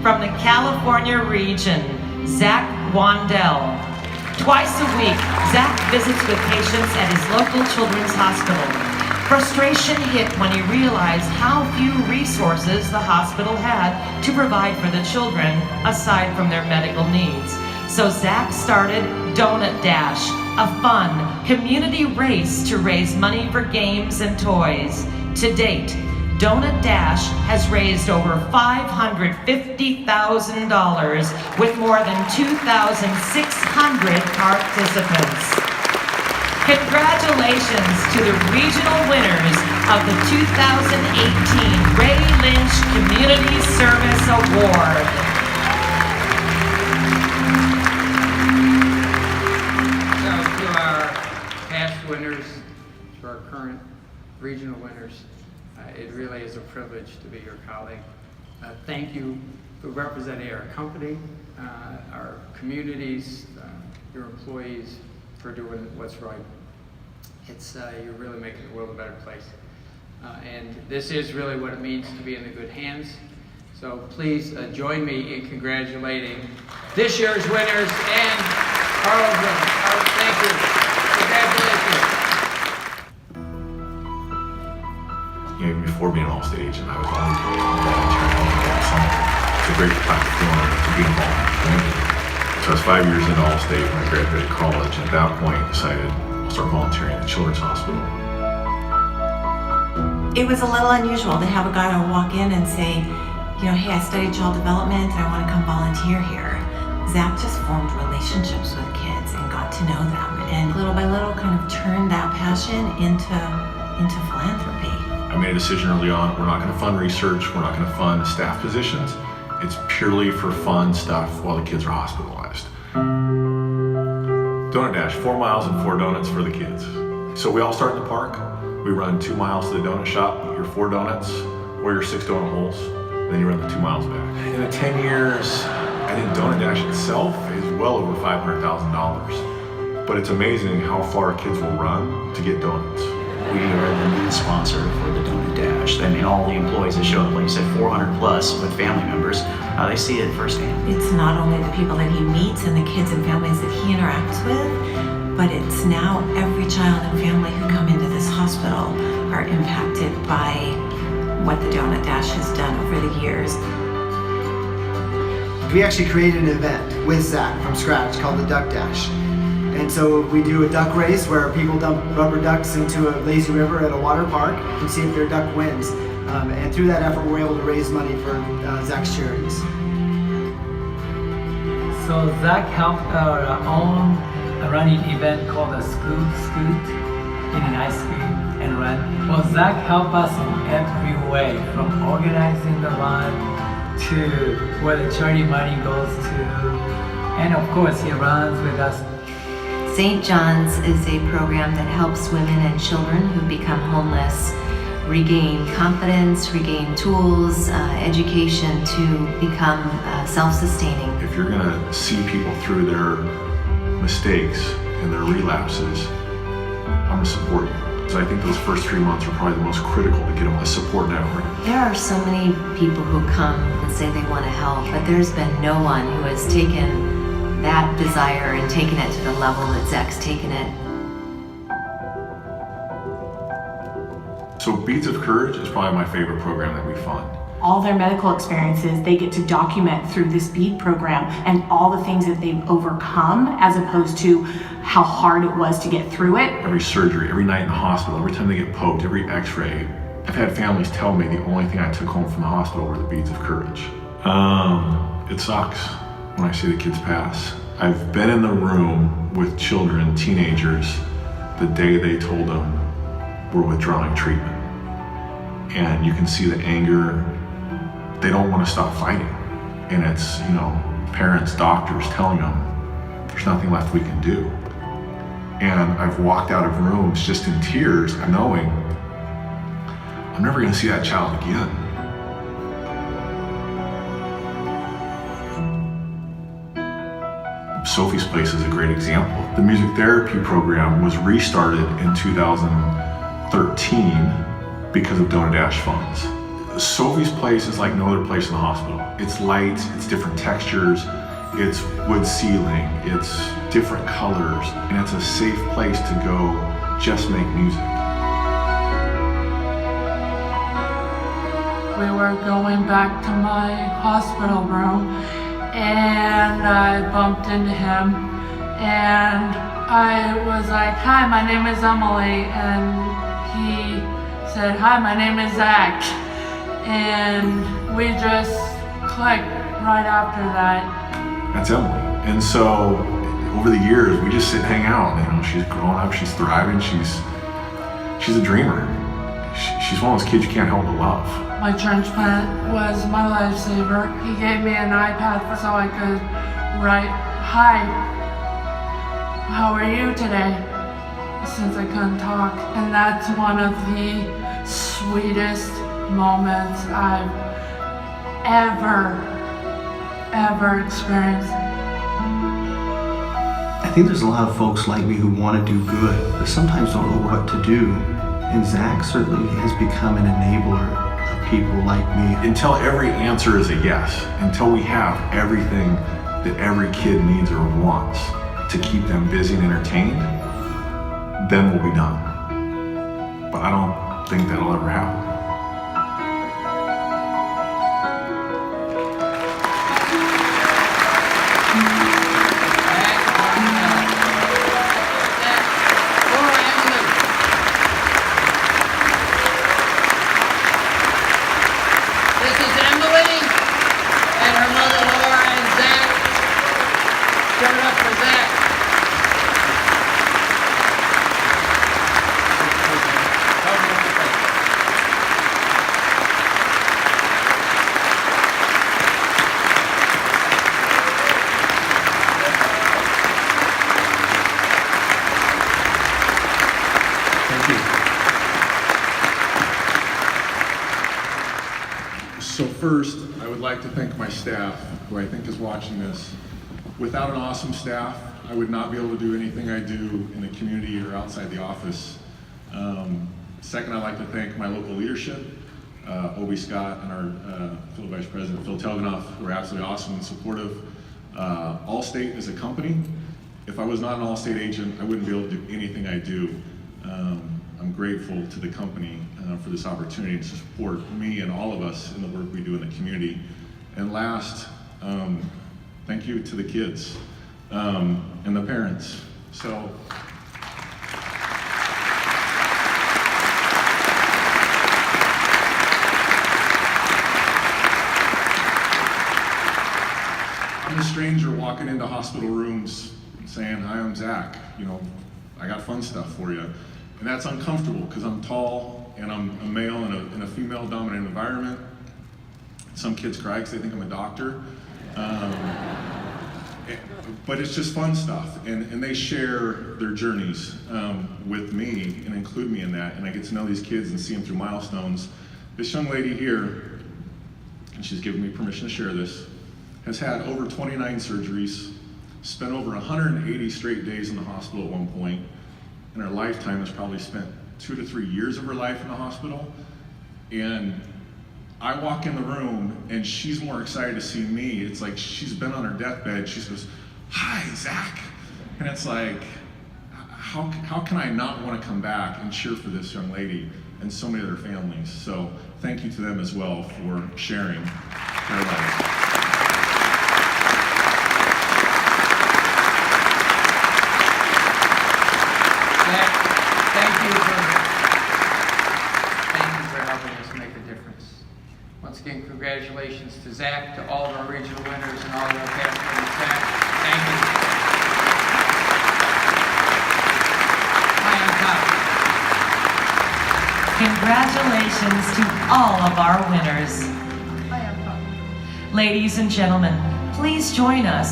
from the California region, Zach Wandell. Twice a week, Zach visits with patients at his local children's hospital. Frustration hit when he realized how few resources the hospital had to provide for the children aside from their medical needs. So Zach started Donut Dash, a fun community race to raise money for games and toys. To date, Donut Dash has raised over $550,000 with more than 2,600 participants. Congratulations to the regional winners of the 2018 Ray Lynch Community Service Award. So to our past winners, to our current regional winners, it really is a privilege to be your colleague. Thank you for representing our company, our communities, your employees, for doing what's right. It's you're really making the world a better place. And this is really what it means to be in the good hands. So please join me in congratulating this year's winners and Carl's winners. Thank you. Congratulations. Before being an Allstate agent, I was always volunteering. It's a great platform to be involved in the community. So I was 5 years into Allstate when I graduated college, and at that point I decided I'll start volunteering at the Children's Hospital. It was a little unusual to have a guy walk in and say, you know, hey, I studied child development and I want to come volunteer here. Zach just formed relationships with kids and got to know them, and little by little kind of turned that passion into philanthropy. I made a decision early on, we're not going to fund research, we're not going to fund staff positions. It's purely for fun stuff while the kids are hospitalized. Donut Dash, 4 miles and 4 donuts for the kids. So we all start in the park, we run 2 miles to the donut shop, your 4 donuts, or your 6 donut holes, and then you run the 2 miles back. In the 10 years, I think Donut Dash itself is well over $500,000. But it's amazing how far kids will run to get donuts. We are the lead sponsor for the Donut Dash. I mean, all the employees that show up, like you said, 400 plus with family members, they see it firsthand. It's not only the people that he meets and the kids and families that he interacts with, but it's now every child and family who come into this hospital are impacted by what the Donut Dash has done over the years. We actually created an event with Zach from scratch called the Duck Dash. And so we do a duck race where people dump rubber ducks into a lazy river at a water park and see if their duck wins. And through that effort, we're able to raise money for Zach's charities. So Zach helped our own running event called the Scoot in an ice cream and run. Well, Zach helped us in every way, from organizing the run to where the charity money goes to. And of course, he runs with us. St. John's is a program that helps women and children who become homeless regain confidence, regain tools, education to become self-sustaining. If you're going to see people through their mistakes and their relapses, I'm going to support you. So I think those first 3 months are probably the most critical to get them a support network. There are so many people who come and say they want to help, but there's been no one who has taken that desire and taken it to the level that Zach's taken it. So Beads of Courage is probably my favorite program that we fund. All their medical experiences, they get to document through this bead program and all the things that they've overcome as opposed to how hard it was to get through it. Every surgery, every night in the hospital, every time they get poked, every x-ray, I've had families tell me the only thing I took home from the hospital were the Beads of Courage. It sucks when I see the kids pass. I've been in the room with children, teenagers, the day they told them we're withdrawing treatment. And you can see the anger. They don't want to stop fighting. And it's, you know, parents, doctors telling them there's nothing left we can do. And I've walked out of rooms just in tears, knowing I'm never going to see that child again. Sophie's Place is a great example. The music therapy program was restarted in 2013 because of Donut Dash funds. Sophie's place is like no other place in the hospital. It's light, it's different textures, it's wood ceiling, it's different colors, and it's a safe place to go just make music. We were going back to my hospital room and I bumped into him and I was like, "Hi, my name is Emily," and he said, "Hi, my name is Zach," and we just clicked right after that. That's Emily. And so over the years, we just sit and hang out. You know, she's growing up, she's thriving, she's a dreamer. She's one of those kids you can't help but love. My transplant was my lifesaver. He gave me an iPad so I could write, "Hi, how are you today?" since I couldn't talk. And that's one of the sweetest moments I've ever experienced. I think there's a lot of folks like me who want to do good, but sometimes don't know what to do. And Zach certainly has become an enabler of people like me. Until every answer is a yes, until we have everything that every kid needs or wants to keep them busy and entertained, then we'll be done. But I don't think that'll ever happen. So first, I would like to thank my staff, who I think is watching this. Without an awesome staff, I would not be able to do anything I do in the community or outside the office. Second, I'd like to thank my local leadership, Obie Scott and our field vice president, Phil Telganoff, who are absolutely awesome and supportive. Allstate is a company. If I was not an Allstate agent, I wouldn't be able to do anything I do. I'm grateful to the company for this opportunity to support me and all of us in the work we do in the community. And last, thank you to the kids and the parents. So, I'm a stranger walking into hospital rooms saying, "Hi, I'm Zach. You know, I got fun stuff for you." And that's uncomfortable because I'm tall and I'm a male in a female-dominant environment. Some kids cry because they think I'm a doctor. But it's just fun stuff, and they share their journeys with me and include me in that, and I get to know these kids and see them through milestones. This young lady here, and she's given me permission to share this, has had over 29 surgeries, spent over 180 straight days in the hospital at one point, and her lifetime has probably spent 2 to 3 years of her life in the hospital. And I walk in the room and she's more excited to see me. It's like she's been on her deathbed. She goes, "Hi, Zach." And it's like, how can I not want to come back and cheer for this young lady and so many other families? So thank you to them as well for sharing their lives. Again, congratulations to Zach, to all of our regional winners and all of our past winners. Zach, thank you. High on top. Congratulations to all of our winners. Ladies and gentlemen, please join us